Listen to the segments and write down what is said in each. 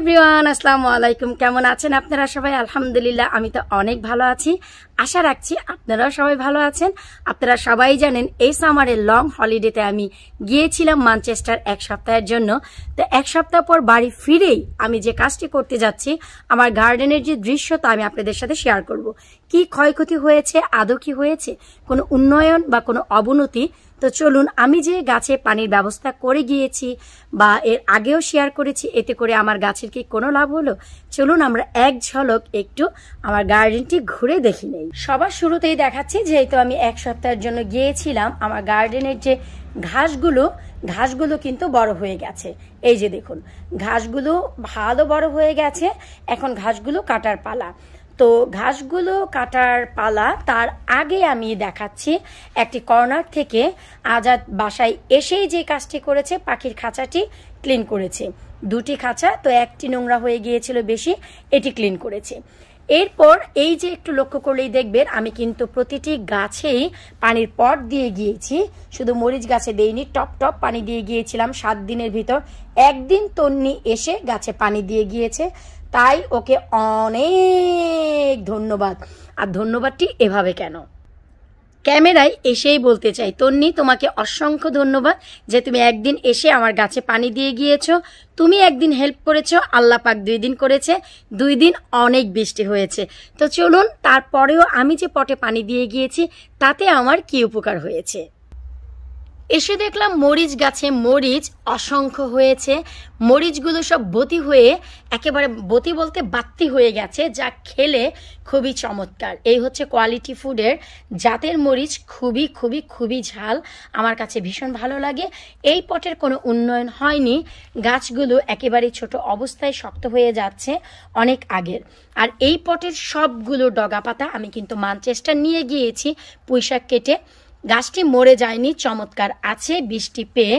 Everyone, আসসালামু আলাইকুম। কেমন আছেন আপনারা সবাই? আলহামদুলিল্লাহ, আমি তো অনেক ভালো আছি। আশা রাখছি আপনারাও সবাই ভালো আছেন। আপনারা সবাই জানেন এই সামারের লং হলিডেতে আমি গিয়েছিলাম ম্যানচেস্টার এক সপ্তাহের জন্য। তো এক সপ্তাহ পর বাড়ি ফিরেই আমি যে কাজটি করতে যাচ্ছি, আমার গার্ডেনের যে দৃশ্য তা আমি আপনাদের সাথে শেয়ার করব। কি ক্ষয়ক্ষতি হয়েছে, আদৌ কি হয়েছে কোনো উন্নয়ন বা কোনো অবনতি, তো চলুন, আমি যে গাছে পানির ব্যবস্থা করে গিয়েছি বা এর আগেও শেয়ার করেছি, এতে করে আমার গাছের কি কোনো লাভ হলো, চলুন আমরা এক ঝলক একটু আমার গার্ডেনটি ঘুরে দেখি নেই। সবার শুরুতেই দেখাচ্ছি, যেহেতু আমি এক সপ্তাহের জন্য গিয়েছিলাম, আমার গার্ডেনের যে ঘাসগুলো কিন্তু বড় হয়ে গেছে। এই যে দেখুন, ঘাসগুলো ভালো বড় হয়ে গেছে। এখন ঘাসগুলো কাটার পালা। তো ঘাসগুলো কাটার পালা, তার আগে আমি দেখাচ্ছি একটি কর্নার থেকে আজাদ বাসায় এসেই যে কাজটি করেছে, পাখির খাঁচাটি ক্লিন করেছে। দুটি খাঁচা, তো একটি নোংরা হয়ে গিয়েছিল বেশি, এটি ক্লিন করেছে। এরপর এই যে একটু লক্ষ্য করলেই দেখবেন, আমি কিন্তু প্রতিটি গাছেই পানির পট দিয়ে গিয়েছি। শুধু মরিচ গাছে দেইনি, টপ টপ পানি দিয়ে গিয়েছিলাম 7 দিনের ভিতর। একদিন তন্নি এসে গাছে পানি দিয়ে গিয়েছে, তাই ওকে অনেক ধন্যবাদ। আর ধন্যবাদটি এভাবে কেন, ক্যামেরায় এসেই বলতে চাই, তন্নি তোমাকে অসংখ্য ধন্যবাদ যে তুমি একদিন এসে আমার গাছে পানি দিয়ে গিয়েছো। তুমি একদিন হেল্প করেছো, আল্লাহ পাক 2 দিন করেছে, 2 দিন অনেক বৃষ্টি হয়েছে। তো চলুন, তারপরেও আমি যে পটে পানি দিয়ে গিয়েছি তাতে আমার কি উপকার হয়েছে। এসে দেখলাম মরিচ গাছে মরিচ অসংখ্য হয়েছে। মরিচগুলো সব বতি হয়ে, একেবারে বতি বলতে বাত্তি হয়ে গেছে, যা খেলে খুবই চমৎকার। এই হচ্ছে কোয়ালিটি ফুডের জাতের মরিচ, খুবই খুবই খুবই ঝাল, আমার কাছে ভীষণ ভালো লাগে। এই পটের কোনো উন্নয়ন হয়নি, গাছগুলো একেবারেই ছোট অবস্থায় শক্ত হয়ে যাচ্ছে অনেক আগের। আর এই পটের সবগুলো ডগা পাতা আমি কিন্তু ম্যানচেস্টার নিয়ে গিয়েছি পুঁইশাক কেটে। গাছটি মরে যায়নি, চমৎকার আছে বৃষ্টি পেয়ে।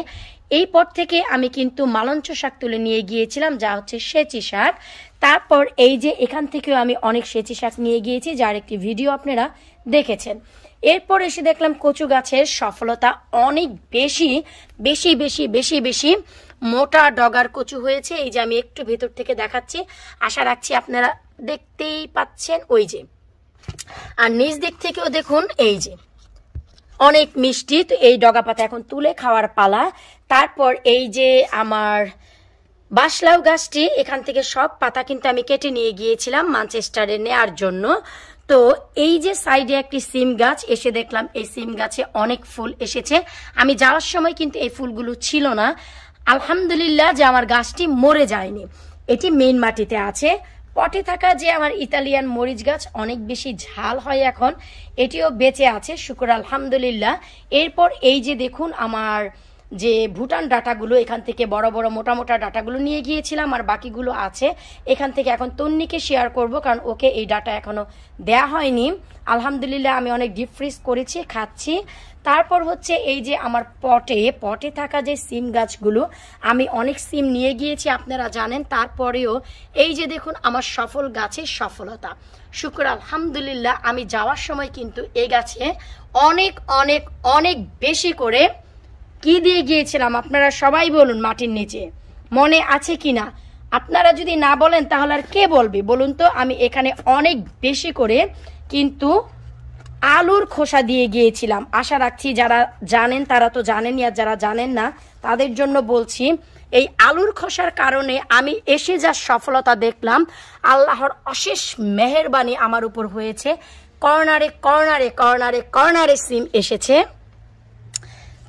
এই পট থেকে আমি কিন্তু মালঞ্চ শাক তুলে নিয়ে গিয়েছিলাম, যা হচ্ছে সেচি শাক। তারপর এই যে এখান থেকেও আমি অনেক সেচি শাক নিয়ে গিয়েছি, যার একটি ভিডিও আপনারা দেখেছেন। এরপর এসে দেখলাম কচু গাছের সফলতা অনেক বেশি বেশি বেশি বেশি বেশি মোটা ডগার কচু হয়েছে। এই যে আমি একটু ভেতর থেকে দেখাচ্ছি, আশা রাখছি আপনারা দেখতেই পাচ্ছেন। ওই যে, আর নিচ দিক থেকেও দেখুন, এই যে অনেক মিষ্টি। তো এই ডগা পাতা এখন তুলে খাওয়ার পালা। তারপর এই যে আমার বাসলাউ গাছটি, এখান থেকে সব পাতা কিন্তু আমি কেটে নিয়ে গিয়েছিলাম ম্যানচেস্টারে নেয়ার জন্য। তো এই যে সাইডে একটি সিম গাছ, এসে দেখলাম এই সিম গাছে অনেক ফুল এসেছে। আমি যাওয়ার সময় কিন্তু এই ফুলগুলো ছিল না। আলহামদুলিল্লাহ যে আমার গাছটি মরে যায়নি, এটি মেইন মাটিতে আছে। পটে থাকা যে আমার ইতালিয়ান মরিচ গাছ অনেক বেশি ঝাল হয় এখন, এটিও বেঁচে আছে, শুকর আলহামদুলিল্লাহ। এরপর এই যে দেখুন আমার যে ভুটান ডাটাগুলো, এখান থেকে বড় বড় মোটা মোটা ডাটাগুলো নিয়ে গিয়েছিলাম, আর বাকিগুলো আছে এখান থেকে। এখন তন্নিকে শেয়ার করব, কারণ ওকে এই ডাটা এখনো দেয়া হয়নি। আলহামদুলিল্লাহ আমি অনেক ডিপ ফ্রিজ করেছি, খাচ্ছি। তারপর হচ্ছে এই যে আমার পটে থাকা যে সিম গাছগুলো, আমি অনেক সিম নিয়ে গিয়েছি আপনারা জানেন। তারপরেও এই যে দেখুন আমার সফল গাছের সফলতা, শুকর আলহামদুলিল্লাহ। আমি যাওয়ার সময় কিন্তু এই গাছে অনেক অনেক অনেক বেশি করে কি দিয়ে গিয়েছিলাম, আপনারা সবাই বলুন মাটির নিচে, মনে আছে কিনা? আপনারা যদি না বলেন তাহলে আর কে বলবে বলুন তো? আমি এখানে অনেক বেশি করে কিন্তু আলুর খোসা দিয়ে গিয়েছিলাম। আশা রাখছি যারা জানেন তারা তো জানেনই, আর যারা জানেন না তাদের জন্য বলছি। এই আলুর খোসার কারণে আমি এসে যা সফলতা দেখলাম, আল্লাহর অশেষ মেহেরবানি আমার উপর হয়েছে। কর্নারে কর্নারে কর্নারে কর্নারে সিম এসেছে।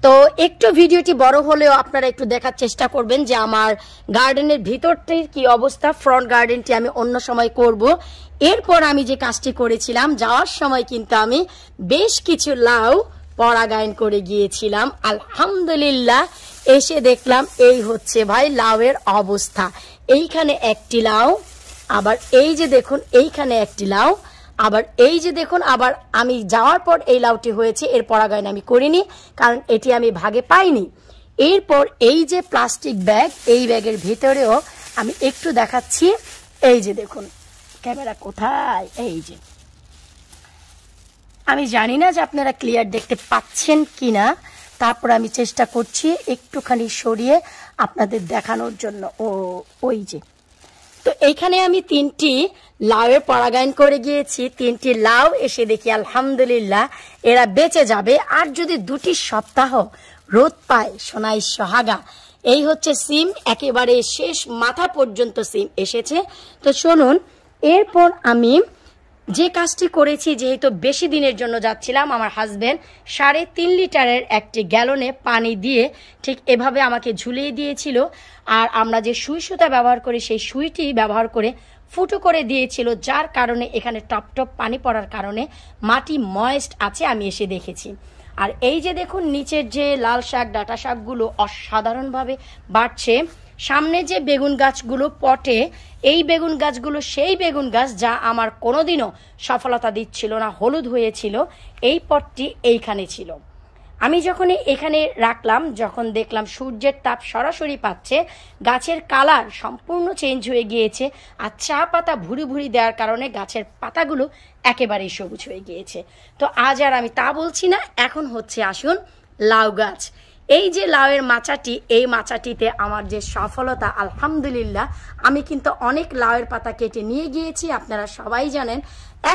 তো একটু ভিডিওটি বড় হলেও আপনারা একটু দেখার চেষ্টা করবেন যে আমার গার্ডেনের ভিতরটির কি অবস্থা। ফ্রন্ট গার্ডেনটি আমি অন্য সময় করব। এরপর আমি যে কাজটি করেছিলাম, যাওয়ার সময় কিন্তু আমি বেশ কিছু লাউ পরাগায়ন করে গিয়েছিলাম। আলহামদুলিল্লাহ এসে দেখলাম এই হচ্ছে ভাই লাউয়ের অবস্থা। এইখানে একটি লাউ, আবার এই যে দেখুন এইখানে একটি লাউ, আবার এই যে দেখুন, আবার আমি যাওয়ার পর এই লাউটি হয়েছে। এর পরাগায়ন আমি করিনি, কারণ এটি আমি ভাগে পাইনি। এরপর এই যে প্লাস্টিক ব্যাগ, এই ব্যাগের ভিতরেও আমি একটু দেখাচ্ছি। এই যে দেখুন, ক্যামেরা কোথায়, এই যে, আমি জানি না যে আপনারা ক্লিয়ার দেখতে পাচ্ছেন কিনা, তারপর আমি চেষ্টা করছি একটুখানি সরিয়ে আপনাদের দেখানোর জন্য। ওই যে তো এইখানে আমি 3টি লাউয়ের পরাগায়ন করে গিয়েছি। 3টি লাউ এসে দেখি আলহামদুলিল্লাহ এরা বেঁচে যাবে। আর যদি 2টি সপ্তাহ রোদ পায় সোনাই সোহাগা। এই হচ্ছে সিম, একেবারে শেষ মাথা পর্যন্ত সিম এসেছে। তো শুনুন, এরপর আমি যে কাজটি করেছি, যেহেতু বেশি দিনের জন্য যাচ্ছিলাম, আমার হাজব্যান্ড 3.5 লিটারের একটি গ্যালনে পানি দিয়ে ঠিক এভাবে আমাকে ঝুলিয়ে দিয়েছিল। আর আমরা যে সুই সুতা ব্যবহার করি সেই সুইটি ব্যবহার করে ফুটো করে দিয়েছিল, যার কারণে এখানে টপ টপ পানি পড়ার কারণে মাটি ময়েস্ট আছে, আমি এসে দেখেছি। আর এই যে দেখুন নিচের যে লাল শাক ডাঁটা শাকগুলো অসাধারণভাবে বাড়ছে। সামনে যে বেগুন গাছগুলো পটে, এই বেগুন গাছগুলো সেই বেগুন গাছ যা আমার কোনোদিনও সফলতা দিচ্ছিল না, হলুদ হয়েছিল। এই পটটি এইখানে ছিল। আমি যখন এখানে রাখলাম, যখন দেখলাম সূর্যের তাপ সরাসরি পাচ্ছে, গাছের কালার সম্পূর্ণ চেঞ্জ হয়ে গিয়েছে। আর চা পাতা ভুরি ভুরি দেওয়ার কারণে গাছের পাতাগুলো একেবারেই সবুজ হয়ে গিয়েছে। তো আজ আর আমি তা বলছি না, এখন হচ্ছে আসুন লাউ গাছ। এই যে লাউয়ের মাচাটি, এই মাচাটিতে আমার যে সফলতা আলহামদুলিল্লাহ। আমি কিন্তু অনেক লাউয়ের পাতা কেটে নিয়ে গিয়েছি, আপনারা সবাই জানেন।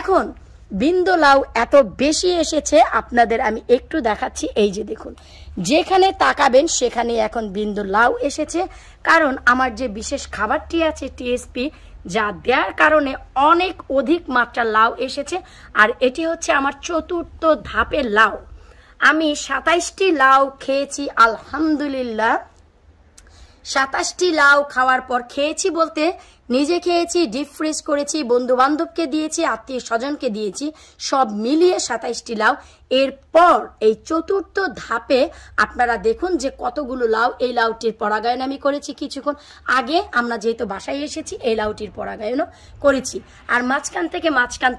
এখন বিন্দু লাউ এত বেশি এসেছে, আপনাদের আমি একটু দেখাচ্ছি। এই যে দেখুন, যেখানে তাকাবেন সেখানে এখন বিন্দু লাউ এসেছে। কারণ আমার যে বিশেষ খাবারটি আছে টিএসপি, যা দেওয়ার কারণে অনেক অধিক মাত্রার লাউ এসেছে। আর এটি হচ্ছে আমার 4র্থ ধাপের লাউ। আমি 27টি লাউ খেয়েছি আলহামদুলিল্লাহ। 27টি লাউ খাওয়ার পর খেয়েছি বলতে নিজে খেয়েছি, ডিপ ফ্রিজ করেছি, বন্ধু বান্ধবকে দিয়েছি, আত্মীয় স্বজনকে দিয়েছি, সব মিলিয়ে 27টি লাউ। এরপর এই 4র্থ ধাপে আপনারা দেখুন যে কতগুলো লাউ। এই লাউটির পরাগায়ন আমি করেছি কিছুক্ষণ আগে। আমরা যেহেতু বাসায় এসেছি, এই লাউটির পরাগায়নও করেছি। আর মাঝখান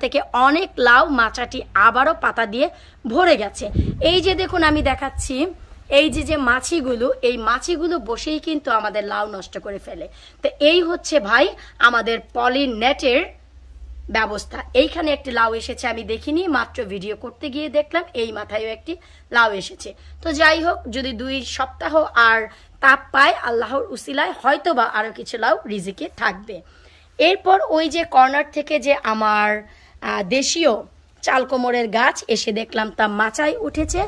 থেকে অনেক লাউ মাচাটি আবারও পাতা দিয়ে ভরে গেছে। এই যে দেখুন, আমি দেখাচ্ছি, এই যে মাছিগুলো, এই মাছিগুলো বসেই কিন্তু আমাদের লাউ নষ্ট করে ফেলে। তো এই হচ্ছে ভাই আমাদের পলিনেটের ব্যবস্থা। এইখানে একটি লাউ এসেছে, আমি দেখিনি, মাত্র ভিডিও করতে গিয়ে দেখলাম। এই মাথায়ও একটি লাউ এসেছে। তো যাই হোক, যদি 2 সপ্তাহ আর তাপ পায় আল্লাহর উসিলায়, হয়তো বা আরো কিছু লাউ রিজিকে থাকবে। এরপর ওই যে কর্নার থেকে যে আমার দেশীয় চালকোমরের গাছ এসে দেখলাম তা মাচায় উঠেছে।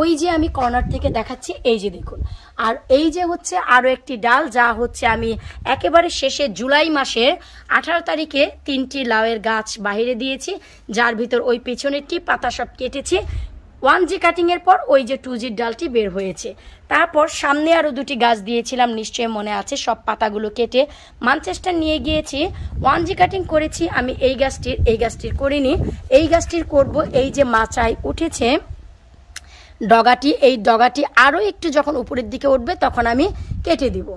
ওই যে আমি কর্নার থেকে দেখাচ্ছি, এই যে দেখুন। আর এই যে হচ্ছে আরো একটি ডাল, যা হচ্ছে আমি একেবারে শেষে জুলাই মাসের 18 তারিখে 3টি লাউয়ের গাছ বাহিরে দিয়েছি, যার ভিতর ওই পেছনেরটি পাতা সব কেটেছি। 1G কাটিং এর পর ওই যে 2G ডালটি বের হয়েছে। তারপর সামনে আরো 2টি গাছ দিয়েছিলাম, নিশ্চয়ই মনে আছে। সব পাতাগুলো কেটে ম্যানচেস্টার নিয়ে গিয়েছি, 1G কাটিং করেছি। আমি এই গাছটির করিনি, এই গাছটির করব। এই যে মাচায় উঠেছে ডগাটি, এই ডগাটি আরো একটু যখন উপরের দিকে উঠবে তখন আমি কেটে দিব।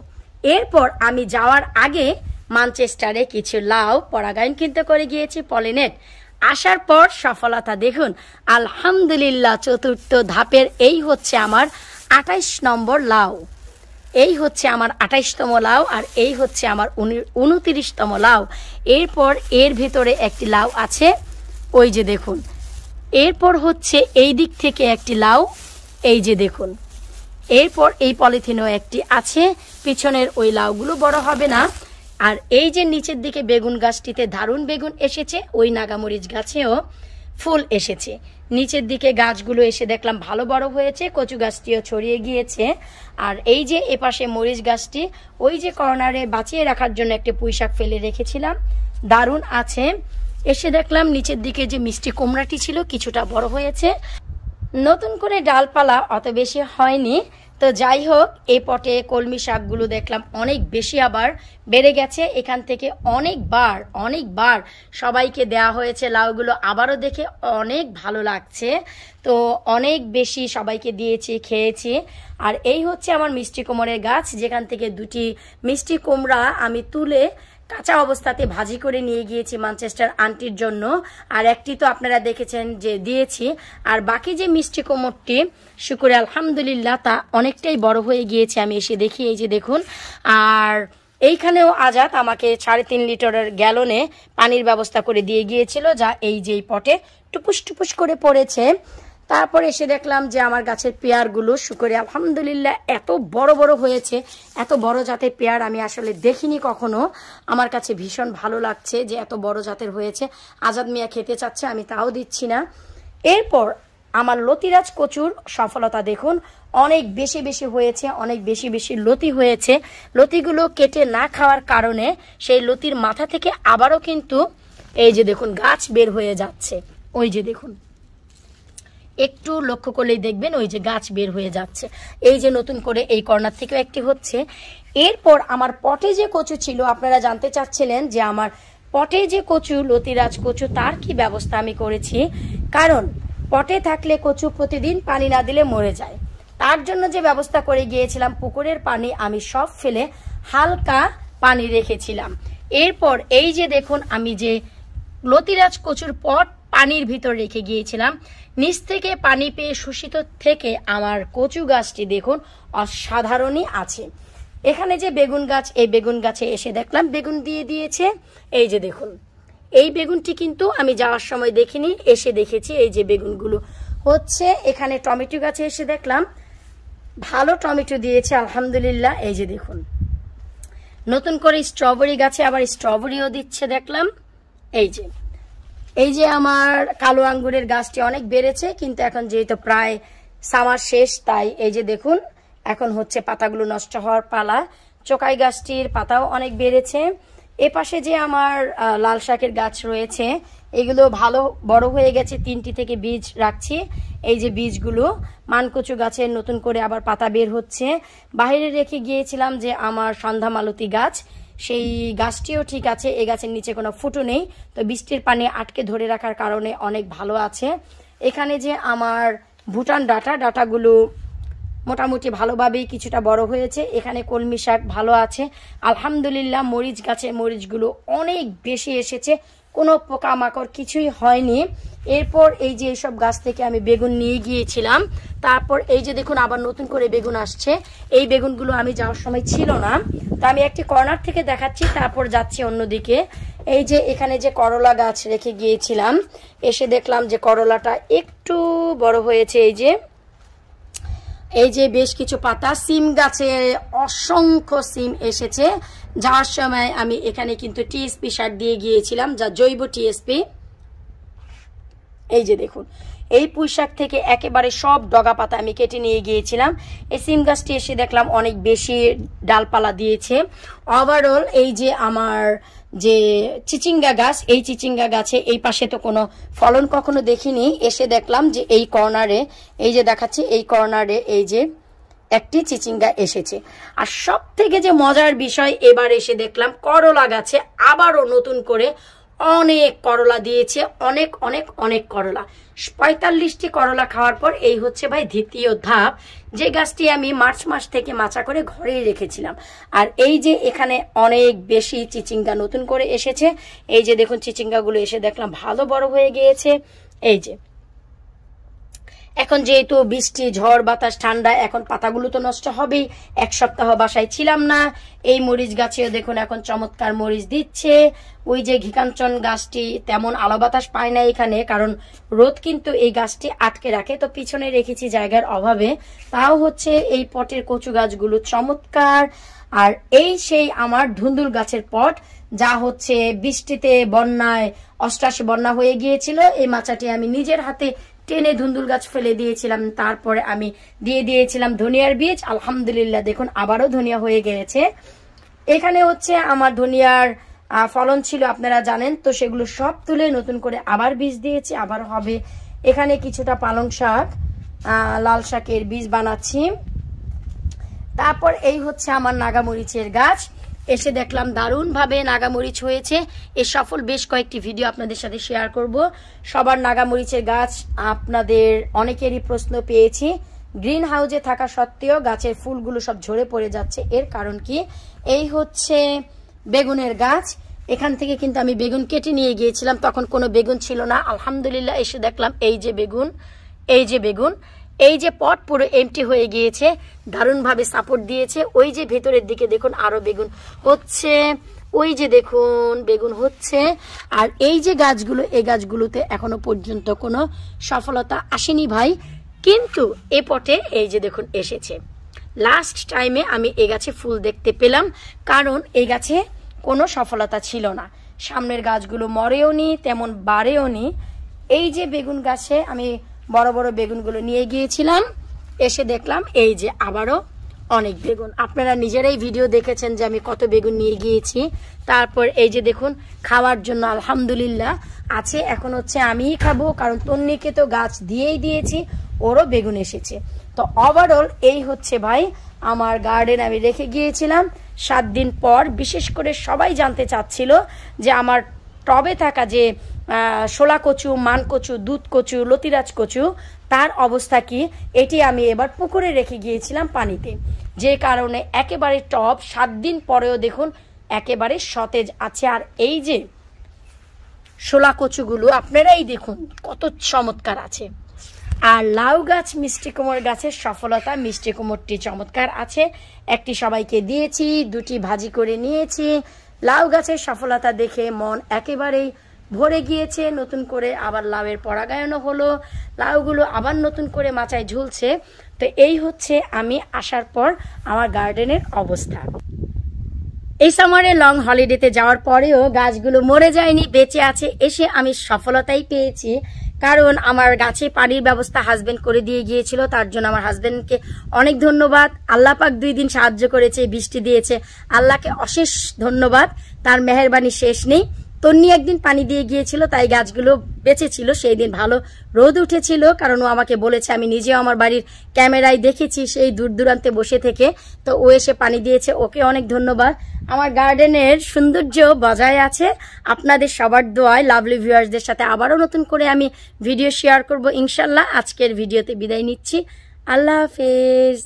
এরপর আমি যাওয়ার আগে ম্যানচেস্টারে কিছু লাউ পরাগায়ন কিনতে করে গিয়েছি, পলিনেট। আসার পর সফলতা দেখুন আলহামদুলিল্লাহ। 4র্থ ধাপের এই হচ্ছে আমার 28 নম্বর লাউ। এই হচ্ছে আমার 28তম লাউ। আর এই হচ্ছে আমার 29তম লাউ। এরপর এর ভিতরে একটি লাউ আছে, ওই যে দেখুন। এরপর হচ্ছে এই দিক থেকে একটি লাউ, এই যে দেখুন। এরপর এই পলিথিনও একটি আছে, পিছনের ওই লাউগুলো বড় হবে না। আর এই যে নিচের দিকে বেগুন গাছটিতে দারুণ বেগুন এসেছে, ওই নাগামরিচ গাছেও ফুল এসেছে। নিচের দিকে গাছগুলো এসে দেখলাম ভালো বড় হয়েছে, কচু গাছটিও ছড়িয়ে গিয়েছে। আর এই যে এপাশে মরিচ গাছটি, ওই যে কর্নারে বাঁচিয়ে রাখার জন্য একটি পুঁইশাক ফেলে রেখেছিলাম, দারুণ আছে। এসে দেখলাম নিচের দিকে যে মিষ্টি কুমড়াটি ছিল কিছুটা বড় হয়েছে। নতুন করে ডালপালা অত বেশি হয়নি। তো যাই হোক, এই পটে কলমি শাকগুলো দেখলাম অনেক বেশি আবার বেড়ে গেছে। এখান থেকে অনেকবার সবাইকে দেয়া হয়েছে লাউগুলো, আবারও দেখে অনেক ভালো লাগছে। তো অনেক বেশি সবাইকে দিয়েছি, খেয়েছি। আর এই হচ্ছে আমার মিষ্টি কুমড়ের গাছ, যেখান থেকে 2টি মিষ্টি কুমড়া আমি তুলে কাঁচা অবস্থাতে ভাজি করে নিয়ে গিয়েছি ম্যানচেস্টার আন্টির জন্য। আর একটি তো আপনারা দেখেছেন যে দিয়েছি। আর বাকি যে মিষ্টি কুমড়টি শুকরে আলহামদুলিল্লাহ তা অনেকটাই বড় হয়ে গিয়েছে। আমি এসে দেখি, এই যে দেখুন। আর এইখানেও আজাদ আমাকে 3.5 লিটারের গ্যালনে পানির ব্যবস্থা করে দিয়ে গিয়েছিল, যা এই যে পটে টুপুস টুপুস করে পড়েছে। তারপর এসে দেখলাম যে আমার গাছের পেয়ারগুলো শুকরে আলহামদুলিল্লাহ এত বড় বড় হয়েছে। এত বড় জাতের পেয়ার আমি আসলে দেখিনি কখনো। আমার কাছে ভীষণ ভালো লাগছে যে এত বড় জাতের হয়েছে। আজাদ মিয়া খেতে চাচ্ছে, আমি তাও দিচ্ছি না। এরপর আমার লতিরাজ কচুর সফলতা দেখুন, অনেক বেশি বেশি হয়েছে, অনেক বেশি বেশি লতি হয়েছে। লতিগুলো কেটে না খাওয়ার কারণে সেই লতির মাথা থেকে আবারও কিন্তু এই যে দেখুন গাছ বের হয়ে যাচ্ছে। ওই যে দেখুন, একটু লক্ষ্য করলেই দেখবেন ওই যে গাছ বের হয়ে যাচ্ছে। এই যে নতুন করে এই কর্নার থেকেও একটি হচ্ছে। এরপর আমার পটে যে কচু ছিল, আপনারা জানতে চাচ্ছিলেন যে আমার পটে যে কচু, লতিরাজ কচু, তার কি ব্যবস্থা আমি করেছি। কারণ পটে থাকলে কচু প্রতিদিন পানি না দিলে মরে যায়। তার জন্য যে ব্যবস্থা করে গিয়েছিলাম, পুকুরের পানি আমি সব ফেলে হালকা পানি রেখেছিলাম। এরপর এই যে দেখুন, আমি যে লতিরাজ কচুর পট পানির ভিতর রেখে গিয়েছিলাম, নিচ থেকে পানি পেয়ে শোষিত থেকে আমার কচু গাছটি দেখুন অসাধারণই আছে। এখানে যে বেগুন গাছ, এই বেগুন গাছে এসে দেখলাম বেগুন দিয়ে দিয়েছে। এই যে দেখুন, এই বেগুনটি কিন্তু আমি যাওয়ার সময় দেখিনি, এসে দেখেছি এই যে বেগুনগুলো হচ্ছে। এখানে টমেটো গাছে এসে দেখলাম ভালো টমেটো দিয়েছে আলহামদুলিল্লাহ। এই যে দেখুন, নতুন করে স্ট্রবেরি গাছে আবার স্ট্রবেরিও দিচ্ছে দেখলাম। এই যে আমার কালো আঙ্গুরের গাছটি অনেক বেড়েছে, কিন্তু এখন যেহেতু প্রায় সামার শেষ, তাই এই যে দেখুন এখন হচ্ছে পাতাগুলো নষ্ট হওয়ার পালা। চোকাই গাছটির পাতাও অনেক বেড়েছে। এপাশে যে আমার লাল শাকের গাছ রয়েছে, এগুলো ভালো বড় হয়ে গেছে। 3টি থেকে বীজ রাখছি। এই যে বীজগুলো মানকচু গাছের নতুন করে আবার পাতা বের হচ্ছে। বাইরে রেখে গিয়েছিলাম যে আমার সন্ধ্যা মালতী গাছ, সেই গাছটিও ঠিক আছে। এই গাছের নিচে কোনো ফুটো নেই, তো বৃষ্টির পানি আটকে ধরে রাখার কারণে অনেক ভালো আছে। এখানে যে আমার ভুটান ডাটাগুলো মোটামুটি ভালোভাবেই কিছুটা বড় হয়েছে। এখানে কলমি শাক ভালো আছে আলহামদুলিল্লাহ। মরিচ গাছে মরিচগুলো অনেক বেশি এসেছে, কোনো পোকামাকড় কিছুই হয়নি। এরপর এই যে এইসব গাছ থেকে আমি বেগুন নিয়ে গিয়েছিলাম। তারপর এই যে দেখুন আবার নতুন করে বেগুন আসছে। এই বেগুনগুলো আমি যাওয়ার সময় ছিল না, তো আমি একটি কর্নার থেকে দেখাচ্ছি, তারপর যাচ্ছি অন্যদিকে। এই যে এখানে যে করলা গাছ রেখে গিয়েছিলাম, এসে দেখলাম যে করলাটা একটু বড় হয়েছে। এই যে বেশ কিছু পাতা। সিম গাছে অসংখ্য সিম এসেছে। যাওয়ার সময় আমি এখানে কিন্তু টিএসপি সার দিয়ে গিয়েছিলাম, যা জৈব টিএসপি। এই যে দেখুন, এই পুঁইশাক থেকে একেবারে সব ডগা পাতা আমি কেটে নিয়ে গিয়েছিলাম। এই সিম গাছটি এসে দেখলাম অনেক বেশি ডালপালা দিয়েছে। ওভারঅল এই যে আমার যে চিচিঙ্গা গাছ, এই চিচিঙ্গা গাছে এই পাশে তো কোনো ফলন কখনো দেখিনি। এসে দেখলাম যে এই কর্নারে, এই যে দেখাচ্ছি, এই কর্নারে এই যে একটি চিচিঙ্গা এসেছে। আর সব থেকে যে মজার বিষয়, এবার এসে দেখলাম করলা গাছে আবারও নতুন করে অনেক করলা দিয়েছে। অনেক অনেক অনেক করলা। 45টি করলা খাওয়ার পর এই হচ্ছে ভাই দ্বিতীয় ধাপ, যে গাছটি আমি মার্চ মাস থেকে মাচা করে ঘরেই রেখেছিলাম। আর এই যে এখানে অনেক বেশি চিচিঙ্গা নতুন করে এসেছে। এই যে দেখুন চিচিঙ্গাগুলো এসে দেখলাম ভালো বড় হয়ে গিয়েছে। এই যে এখন যেহেতু বৃষ্টি, ঝড় বাতাস, ঠান্ডা, এখন পাতাগুলো তো নষ্ট হবেই। 1 সপ্তাহ বাসায় ছিলাম না। এই মরিচ গাছেও দেখুন এখন চমৎকার মরিচ দিচ্ছে। ওই যে ঘিকাঞ্চন গাছটি তেমন আলো বাতাস পায় না এখানে, কারণ রোদ কিন্তু এই গাছটি আটকে রাখে, তো পিছনে রেখেছি জায়গার অভাবে। তাও হচ্ছে এই পটের কচু গাছগুলো চমৎকার। আর এই সেই আমার ধুন্দুল গাছের পট, যা হচ্ছে বৃষ্টিতে, বন্যায়, 88 বন্যা হয়ে গিয়েছিল। এই মাচাটি আমি নিজের হাতে টেনে ধুন্দুল গাছ ফেলে দিয়েছিলাম। তারপরে আমি দিয়ে দিয়েছিলাম ধনিয়ার বীজ। আলহামদুলিল্লাহ দেখুন আবারও ধনিয়া হয়ে গিয়েছে। এখানে হচ্ছে আমার ধনিয়ার ফলন ছিল, আপনারা জানেন, তো সেগুলো সব তুলে নতুন করে আবার বীজ দিয়েছি, আবার হবে। এখানে কিছুটা পালং শাক, লাল শাকের বীজ বানাচ্ছি। তারপর এই হচ্ছে আমার নাগামরিচের গাছ। এসে দেখলাম দারুণভাবে নাগামরিচ হয়েছে। এর সফল বেশ কয়েকটি ভিডিও আপনাদের সাথে শেয়ার করব। সবার নাগামরিচের গাছ আপনাদের অনেকেরই প্রশ্ন পেয়েছি। গ্রিন হাউসে থাকা সত্ত্বেও গাছের ফুলগুলো সব ঝরে পড়ে যাচ্ছে, এর কারণ কি? এই হচ্ছে বেগুনের গাছ। এখান থেকে কিন্তু আমি বেগুন কেটে নিয়ে গিয়েছিলাম, তখন কোনো বেগুন ছিল না। আলহামদুলিল্লাহ এসে দেখলাম এই যে বেগুন, এই যে বেগুন, এই যে পট পুরো এমটি হয়ে গিয়েছে, দারুণভাবে সাপোর্ট দিয়েছে। ওই যে ভেতরের দিকে দেখুন আরো বেগুন হচ্ছে। ওই যে দেখুন বেগুন হচ্ছে। আর এই যে গাছগুলো, এই গাছগুলোতে এখনো পর্যন্ত কোনো সফলতা আসেনি ভাই, কিন্তু এ পটে এই যে দেখুন এসেছে। লাস্ট টাইমে আমি এই গাছে ফুল দেখতে পেলাম, কারণ এই গাছে কোনো সফলতা ছিল না। সামনের গাছগুলো মরেও নি, তেমন বাড়েও নি। এই যে বেগুন গাছে আমি বড় বড় বেগুনগুলো নিয়ে গিয়েছিলাম, এসে দেখলাম এই যে আবারও অনেক বেগুন। আপনারা নিজেরাই ভিডিও দেখেছেন যে আমি কত বেগুন নিয়ে গিয়েছি। তারপর এই যে দেখুন খাওয়ার জন্য আলহামদুলিল্লাহ আছে। এখন হচ্ছে আমিই খাবো, কারণ তন্নিকে তো গাছ দিয়েই দিয়েছি, ওরও বেগুন এসেছে। তো ওভারঅল এই হচ্ছে ভাই আমার গার্ডেন আমি রেখে গিয়েছিলাম 7 দিন পর। বিশেষ করে সবাই জানতে চাচ্ছিল যে আমার টবে থাকা যে শোলা কচু, মান কচু, দুধ কচু, লতিরাজ কচু, তার অবস্থা কি। এটি আমি এবার পুকুরে রেখে গিয়েছিলাম পানিতে, যে কারণে একেবারে টব 7 দিন পরেও দেখুন একেবারে সতেজ আছে। আর এই যে শোলা কচুগুলো আপনারাই দেখুন কত চমৎকার আছে। আর লাউ গাছ, মিষ্টি কুমড় গাছের সফলতা, মিষ্টি কুমড়টি চমৎকার আছে। একটি সবাইকে দিয়েছি, 2টি ভাজি করে নিয়েছি। লাউ গাছের সফলতা দেখে মন একেবারেই ভরে গিয়েছে। নতুন করে আবার লাউয়ের পরাগায়নও হলো, লাউগুলো আবার নতুন করে মাচায় ঝুলছে। তো এই হচ্ছে আমি আসার পর আমার গার্ডেনের অবস্থা। এই সামারে লং হলিডেতে যাওয়ার পরেও গাছগুলো মরে যায়নি, বেঁচে আছে। এসে আমি সফলতাই পেয়েছি, কারণ আমার গাছে পানির ব্যবস্থা হাজবেন্ড করে দিয়ে গিয়েছিল। তার জন্য আমার হাজবেন্ডকে অনেক ধন্যবাদ। আল্লাহ পাক 2 দিন সাহায্য করেছে, বৃষ্টি দিয়েছে, আল্লাহকে অশেষ ধন্যবাদ, তার মেহেরবানি শেষ নেই। তন্নি একদিন পানি দিয়ে গিয়েছিল, তাই গাছগুলো বেঁচে ছিল। সেই দিন ভালো রোদ উঠেছিল, কারণ ও আমাকে বলেছে, আমি নিজেও আমার বাড়ির ক্যামেরায় দেখেছি সেই দূর দূরান্তে বসে থেকে। তো ও এসে পানি দিয়েছে, ওকে অনেক ধন্যবাদ। আমার গার্ডেনের সৌন্দর্য বজায় আছে আপনাদের সবার দোয়ায়। লাভলি ভিউয়ার্সদের সাথে আবারও নতুন করে আমি ভিডিও শেয়ার করব ইনশাল্লাহ। আজকের ভিডিওতে বিদায় নিচ্ছি, আল্লাহ হাফেজ।